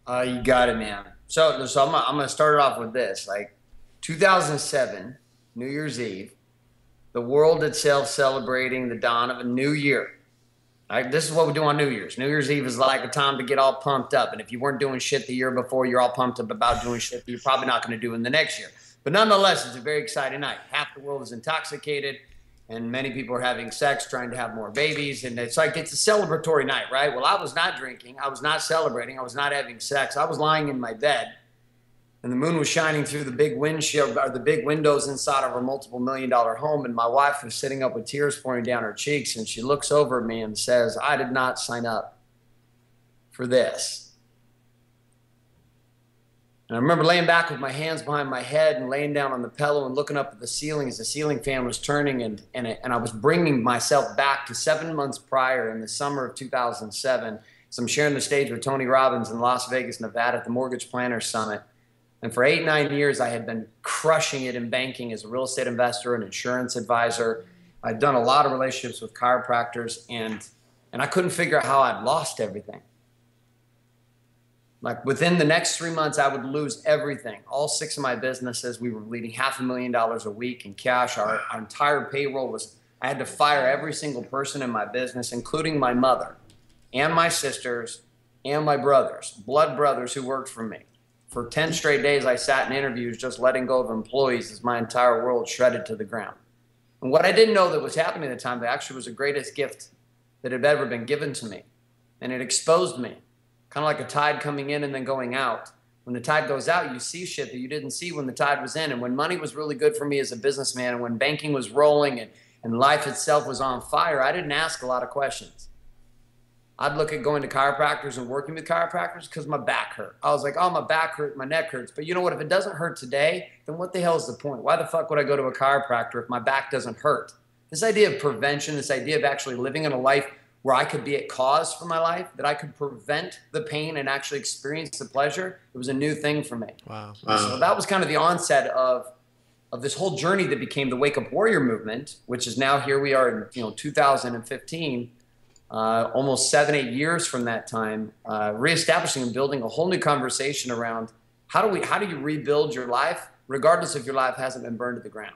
You got it, man. So I'm gonna start it off with this. Like 2007, New Year's Eve, the world itself celebrating the dawn of a new year. Like, this is what we do on New Year's. New Year's Eve is like a time to get all pumped up. And if you weren't doing shit the year before, you're all pumped up about doing shit that you're probably not going to do in the next year. But nonetheless, it's a very exciting night. Half the world is intoxicated, and many people are having sex, trying to have more babies. And it's like it's a celebratory night, right? Well, I was not drinking. I was not celebrating. I was not having sex. I was lying in my bed, and the moon was shining through the big windshield or the big windows inside of our multiple $1 million home. And my wife was sitting up with tears pouring down her cheeks. And she looks over at me and says, "I did not sign up for this." And I remember laying back with my hands behind my head and laying down on the pillow and looking up at the ceiling as the ceiling fan was turning. And I was bringing myself back to 7 months prior in the summer of 2007. So I'm sharing the stage with Tony Robbins in Las Vegas, Nevada at the Mortgage Planners Summit. And for 8, 9 years, I had been crushing it in banking as a real estate investor and insurance advisor. I'd done a lot of relationships with chiropractors, and I couldn't figure out how I'd lost everything. Like within the next 3 months, I would lose everything. All 6 of my businesses, we were bleeding $500,000 a week in cash. Our entire payroll was, I had to fire every single person in my business, including my mother and my sisters and my brothers, blood brothers who worked for me. For 10 straight days, I sat in interviews just letting go of employees as my entire world shredded to the ground. And what I didn't know that was happening at the time, that actually was the greatest gift that had ever been given to me. And it exposed me, kind of like a tide coming in and then going out. When the tide goes out, you see shit that you didn't see when the tide was in. And when money was really good for me as a businessman, and when banking was rolling and life itself was on fire, I didn't ask a lot of questions. I'd look at going to chiropractors and working with chiropractors because my back hurt. I was like, oh, my back hurt, my neck hurts. But you know what? If it doesn't hurt today, then what the hell is the point? Why the fuck would I go to a chiropractor if my back doesn't hurt? This idea of prevention, this idea of actually living in a life where I could be at cause for my life, that I could prevent the pain and actually experience the pleasure, it was a new thing for me. Wow. So that was kind of the onset of this whole journey that became the Wake Up Warrior movement, which is now here we are in 2015. Almost 7, 8 years from that time, reestablishing and building a whole new conversation around how do you rebuild your life, regardless if your life hasn't been burned to the ground.